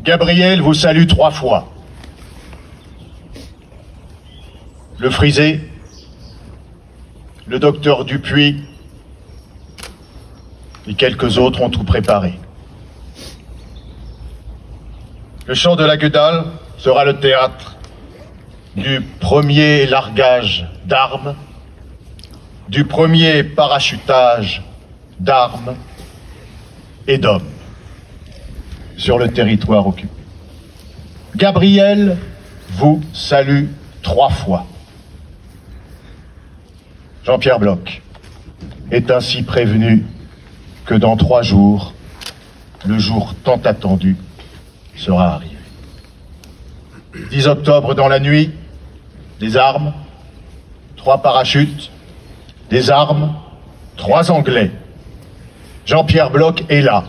Gabriel vous salue 3 fois. Le Frisé, le docteur Dupuis et quelques autres ont tout préparé. Le champ de la Guedale sera le théâtre du premier largage d'armes, du premier parachutage d'armes et d'hommes sur le territoire occupé. Gabriel vous salue 3 fois. Jean-Pierre Bloch est ainsi prévenu que dans 3 jours, le jour tant attendu sera arrivé. 10 octobre dans la nuit, des armes, 3 parachutes, des armes, 3 Anglais. Jean-Pierre Bloch est là,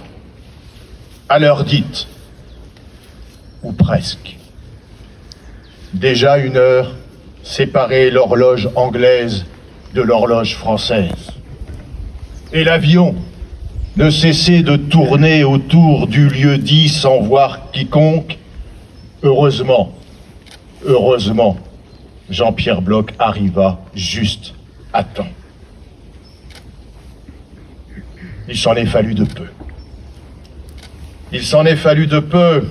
à l'heure dite, ou presque. Déjà 1 heure séparait l'horloge anglaise de l'horloge française. Et l'avion ne cessait de tourner autour du lieu dit sans voir quiconque. Heureusement, Jean-Pierre Bloch arriva juste à temps. Il s'en est fallu de peu. Il s'en est fallu de peu.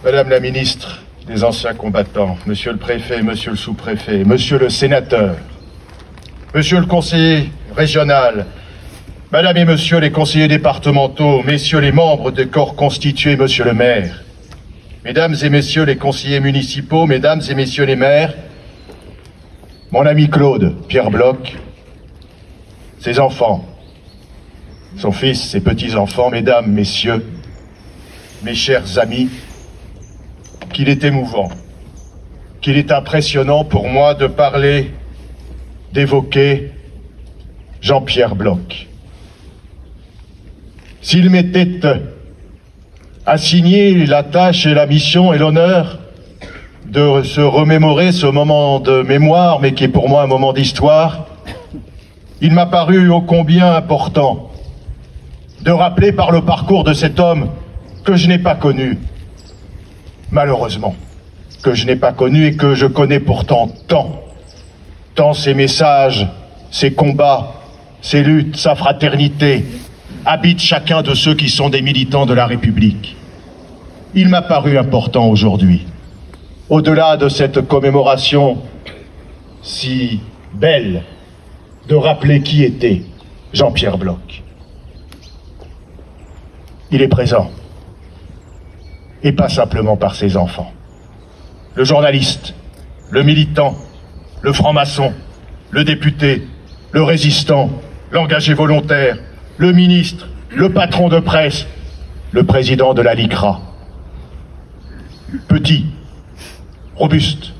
Madame la ministre des Anciens Combattants, Monsieur le Préfet, Monsieur le Sous-Préfet, Monsieur le Sénateur, Monsieur le Conseiller Régional, Madame et Monsieur les conseillers départementaux, Messieurs les membres des corps constitués, Monsieur le maire, Mesdames et Messieurs les conseillers municipaux, Mesdames et Messieurs les maires, mon ami Claude Pierre Bloch, ses enfants, son fils, ses petits-enfants, Mesdames, Messieurs, mes chers amis, qu'il est émouvant, qu'il est impressionnant pour moi de parler, d'évoquer Jean-Pierre Bloch. S'il m'était assigné la tâche et la mission et l'honneur de se remémorer ce moment de mémoire, mais qui est pour moi un moment d'histoire, il m'a paru ô combien important de rappeler par le parcours de cet homme que je n'ai pas connu, malheureusement, que je n'ai pas connu et que je connais pourtant tant ses messages, ses combats, ses luttes, sa fraternité, habitent chacun de ceux qui sont des militants de la République. Il m'a paru important aujourd'hui, au-delà de cette commémoration si belle, de rappeler qui était Jean-Pierre Bloch. Il est présent, et pas simplement par ses enfants. Le journaliste, le militant, le franc-maçon, le député, le résistant, l'engagé volontaire, le ministre, le patron de presse, le président de la LICRA. Petit, robuste,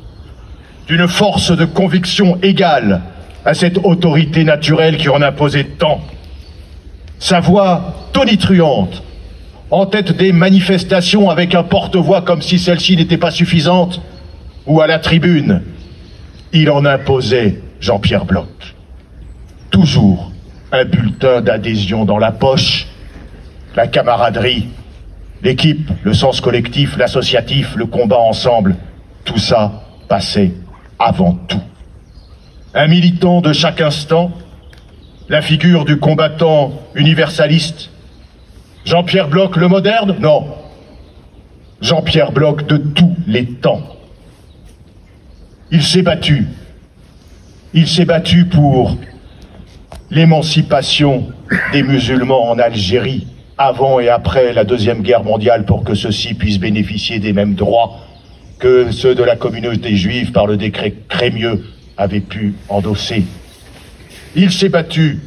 d'une force de conviction égale à cette autorité naturelle qui en imposait tant. Sa voix tonitruante, en tête des manifestations avec un porte-voix comme si celle-ci n'était pas suffisante, ou à la tribune, il en imposait Jean-Pierre Bloch. Toujours un bulletin d'adhésion dans la poche, la camaraderie, l'équipe, le sens collectif, l'associatif, le combat ensemble, tout ça passait avant tout. Un militant de chaque instant, la figure du combattant universaliste. Jean-Pierre Bloch le moderne? Non. Jean-Pierre Bloch de tous les temps. Il s'est battu. Il s'est battu pour l'émancipation des musulmans en Algérie, avant et après la Deuxième Guerre mondiale, pour que ceux-ci puissent bénéficier des mêmes droits que ceux de la communauté juive par le décret Crémieux avaient pu endosser. Il s'est battu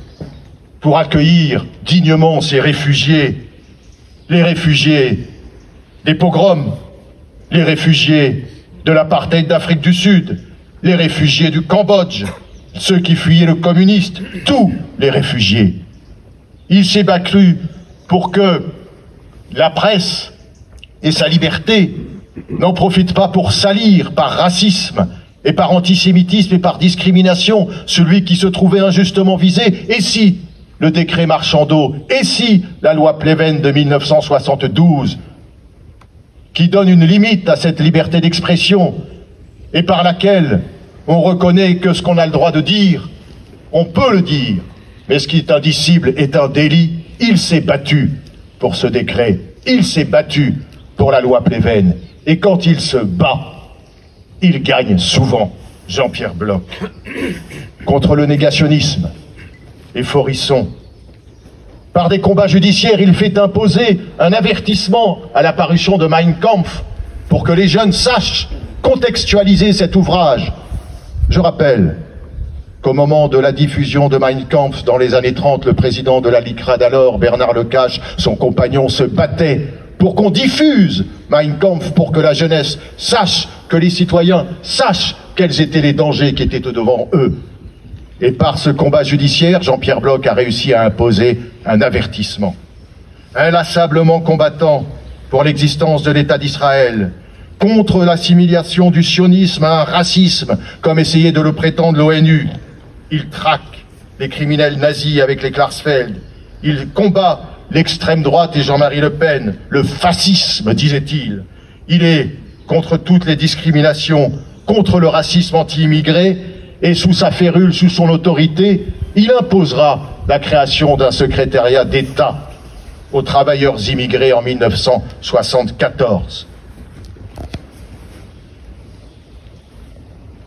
pour accueillir dignement ces réfugiés, les réfugiés des pogroms, les réfugiés de l'apartheid d'Afrique du Sud, les réfugiés du Cambodge, ceux qui fuyaient le communiste, tous les réfugiés. Il s'est battu pour que la presse et sa liberté n'en profitent pas pour salir par racisme et par antisémitisme et par discrimination celui qui se trouvait injustement visé. Et si le décret Marchandeau, et si la loi Pleven de 1972, qui donne une limite à cette liberté d'expression et par laquelle on reconnaît que ce qu'on a le droit de dire, on peut le dire, mais ce qui est indicible est un délit. Il s'est battu pour ce décret, il s'est battu pour la loi Pleven, et quand il se bat, il gagne souvent. Jean-Pierre Bloch, contre le négationnisme, et Forisson. Par des combats judiciaires, il fait imposer un avertissement à la parution de Mein Kampf pour que les jeunes sachent contextualiser cet ouvrage. Je rappelle qu'au moment de la diffusion de Mein Kampf dans les années 30, le président de la LICRA d'alors, Bernard Lecache, son compagnon, se battait pour qu'on diffuse Mein Kampf, pour que la jeunesse sache, que les citoyens sachent quels étaient les dangers qui étaient devant eux. Et par ce combat judiciaire, Jean-Pierre Bloch a réussi à imposer un avertissement. Inlassablement combattant pour l'existence de l'État d'Israël, contre l'assimilation du sionisme à un racisme, comme essayait de le prétendre l'ONU, il traque les criminels nazis avec les Klarsfeld, il combat l'extrême droite et Jean-Marie Le Pen, le fascisme, disait-il. Il est contre toutes les discriminations, contre le racisme anti-immigré, et sous sa férule, sous son autorité, il imposera la création d'un secrétariat d'État aux travailleurs immigrés en 1974.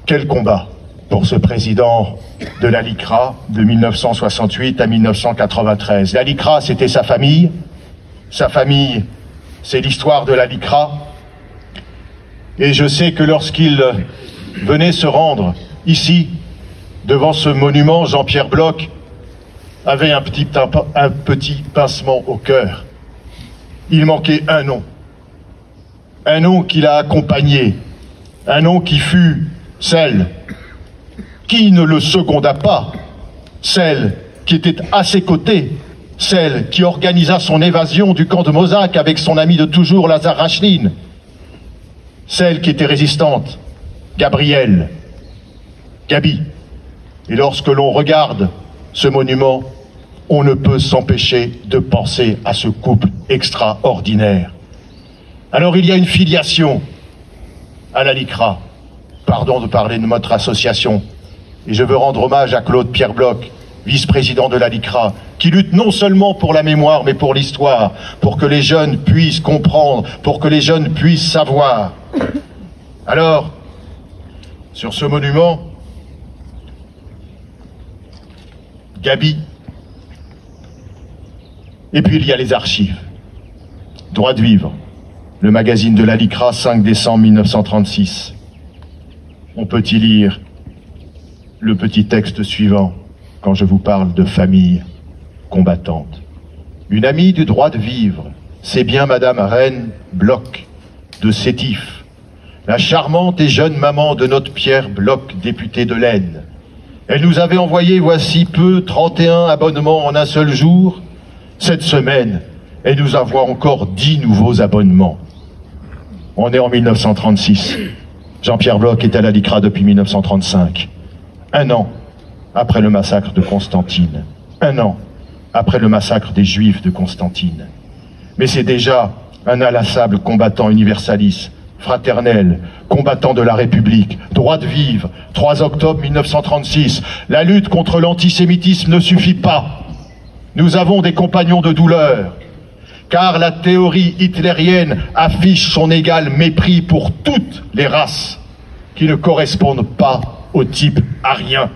Quel combat pour ce président de la LICRA de 1968 à 1993. La LICRA, c'était sa famille. Sa famille, c'est l'histoire de la LICRA. Et je sais que lorsqu'il venait se rendre ici, devant ce monument, Jean-Pierre Bloch avait un petit pincement au cœur. Il manquait un nom qui l'a accompagné, un nom qui fut celle qui ne le seconda pas, celle qui était à ses côtés, celle qui organisa son évasion du camp de Mozac avec son ami de toujours, Lazare Rachline, celle qui était résistante, Gabrielle, Gabi. Et lorsque l'on regarde ce monument, on ne peut s'empêcher de penser à ce couple extraordinaire. Alors il y a une filiation à la LICRA. Pardon de parler de notre association. Et je veux rendre hommage à Claude Pierre Bloch, vice-président de la LICRA, qui lutte non seulement pour la mémoire, mais pour l'histoire, pour que les jeunes puissent comprendre, pour que les jeunes puissent savoir. Alors, sur ce monument, Gabi, et puis il y a les archives. Droit de vivre, le magazine de la LICRA, 5 décembre 1936. On peut y lire le petit texte suivant, quand je vous parle de famille combattante. Une amie du droit de vivre, c'est bien Madame Reine Bloch de Sétif, la charmante et jeune maman de notre Pierre Bloch, député de l'Aisne. Elle nous avait envoyé, voici peu, 31 abonnements en un seul jour. Cette semaine, elle nous envoie encore 10 nouveaux abonnements. On est en 1936. Jean-Pierre Bloch est à la LICRA depuis 1935. Un an après le massacre de Constantine. Un an après le massacre des Juifs de Constantine. Mais c'est déjà un inlassable combattant universaliste, fraternel, combattant de la République, droit de vivre, 3 octobre 1936. La lutte contre l'antisémitisme ne suffit pas. Nous avons des compagnons de douleur, car la théorie hitlérienne affiche son égal mépris pour toutes les races qui ne correspondent pas au type arien.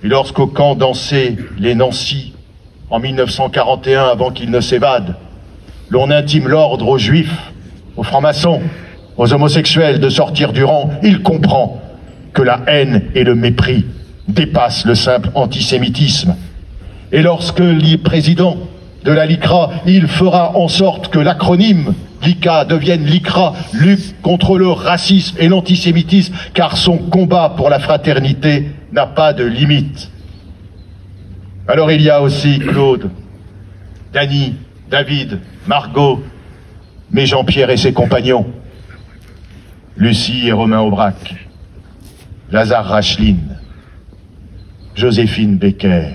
Et lorsqu'au camp dansaient les Nancy en 1941, avant qu'ils ne s'évadent, l'on intime l'ordre aux Juifs, aux francs-maçons, aux homosexuels de sortir du rang, il comprend que la haine et le mépris dépassent le simple antisémitisme. Et lorsque le président de la LICRA, il fera en sorte que l'acronyme LICA devienne LICRA, lutte contre le racisme et l'antisémitisme, car son combat pour la fraternité n'a pas de limite. Alors il y a aussi Claude, Dany, David, Margot, mais Jean-Pierre et ses compagnons, Lucie et Romain Aubrac, Lazare Rachline, Joséphine Becker,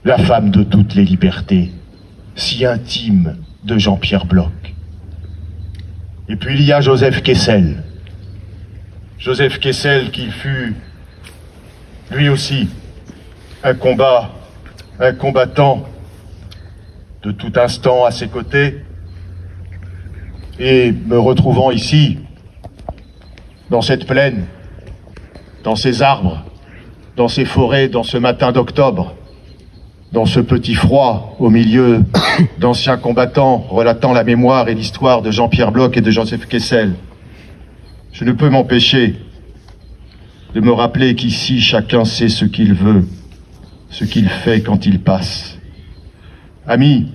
la femme de toutes les libertés, si intime de Jean-Pierre Bloch. Et puis il y a Joseph Kessel. Joseph Kessel qui fut, lui aussi, un combattant de tout instant à ses côtés. Et me retrouvant ici, dans cette plaine, dans ces arbres, dans ces forêts, dans ce matin d'octobre, dans ce petit froid, au milieu d'anciens combattants relatant la mémoire et l'histoire de Jean-Pierre Bloch et de Joseph Kessel, je ne peux m'empêcher de me rappeler qu'ici, chacun sait ce qu'il veut, ce qu'il fait quand il passe. Ami,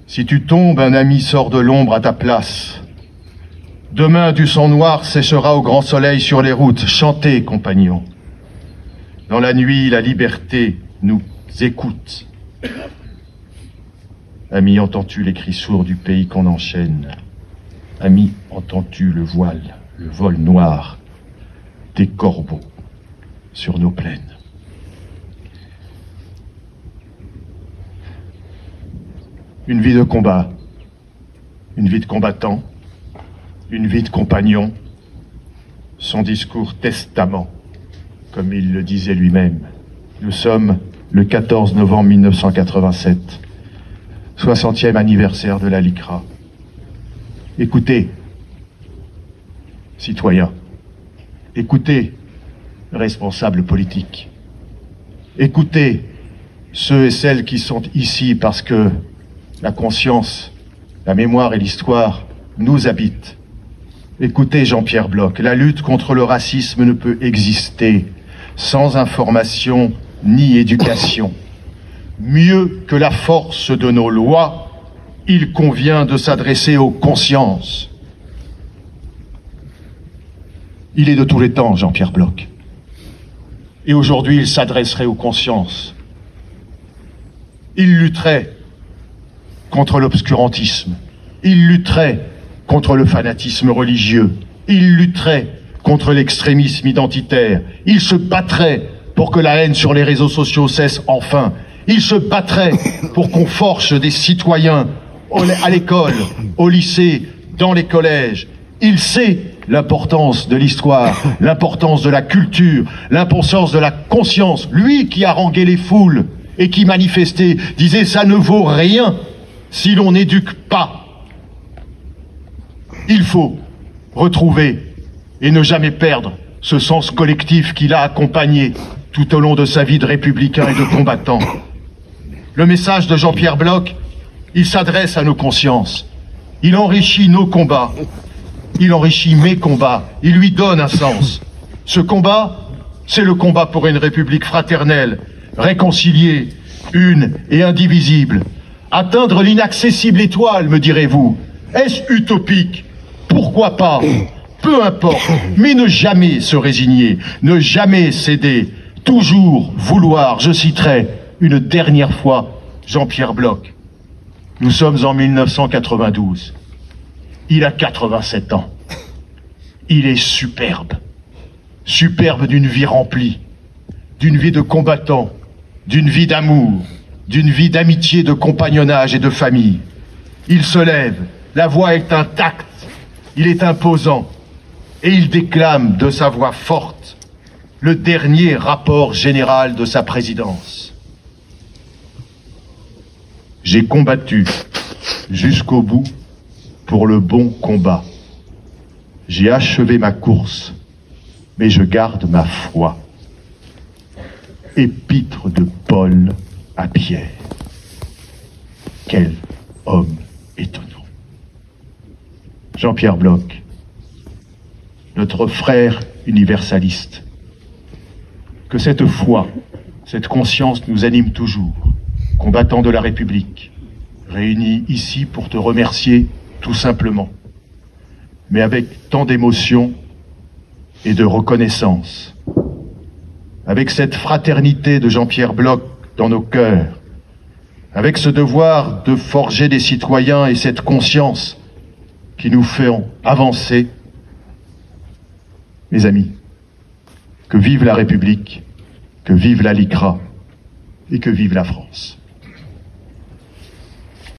si tu tombes, un ami sort de l'ombre à ta place. Demain, du sang noir séchera au grand soleil sur les routes. Chantez, compagnons. Dans la nuit, la liberté nous écoute. Ami, entends-tu les cris sourds du pays qu'on enchaîne? Ami, entends-tu le voile, le vol noir des corbeaux sur nos plaines? Une vie de combat, une vie de combattant, une vie de compagnon, son discours testament, comme il le disait lui-même. Nous sommes le 14 novembre 1987, 60e anniversaire de la LICRA. Écoutez, citoyens, écoutez, responsables politiques, écoutez ceux et celles qui sont ici parce que la conscience, la mémoire et l'histoire nous habitent. Écoutez Jean-Pierre Bloch, la lutte contre le racisme ne peut exister sans information ni éducation. Mieux que la force de nos lois, il convient de s'adresser aux consciences. Il est de tous les temps, Jean-Pierre Bloch. Et aujourd'hui, il s'adresserait aux consciences. Il lutterait contre l'obscurantisme. Il lutterait contre le fanatisme religieux. Il lutterait contre l'extrémisme identitaire. Il se battrait pour que la haine sur les réseaux sociaux cesse enfin. Il se battrait pour qu'on forge des citoyens à l'école, au lycée, dans les collèges. Il sait l'importance de l'histoire, l'importance de la culture, l'importance de la conscience. Lui qui haranguait les foules et qui manifestait, disait « ça ne vaut rien si l'on n'éduque pas ». Il faut retrouver et ne jamais perdre ce sens collectif qui l'a accompagné tout au long de sa vie de républicain et de combattant. Le message de Jean-Pierre Bloch, il s'adresse à nos consciences. Il enrichit nos combats. Il enrichit mes combats. Il lui donne un sens. Ce combat, c'est le combat pour une république fraternelle, réconciliée, une et indivisible. Atteindre l'inaccessible étoile, me direz-vous. Est-ce utopique? Pourquoi pas? Peu importe, mais ne jamais se résigner, ne jamais céder, toujours vouloir, je citerai une dernière fois Jean-Pierre Bloch. Nous sommes en 1992. Il a 87 ans. Il est superbe. Superbe d'une vie remplie, d'une vie de combattant, d'une vie d'amour, d'une vie d'amitié, de compagnonnage et de famille. Il se lève, la voix est intacte, il est imposant, et il déclame de sa voix forte le dernier rapport général de sa présidence. J'ai combattu jusqu'au bout pour le bon combat. J'ai achevé ma course, mais je garde ma foi. Épître de Paul à Pierre. Quel homme étonnant. Jean-Pierre Bloch, notre frère universaliste. Que cette foi, cette conscience nous anime toujours, combattants de la République, réunis ici pour te remercier tout simplement, mais avec tant d'émotion et de reconnaissance. Avec cette fraternité de Jean-Pierre Bloch dans nos cœurs, avec ce devoir de forger des citoyens et cette conscience qui nous font avancer. Mes amis, que vive la République, que vive la LICRA, et que vive la France.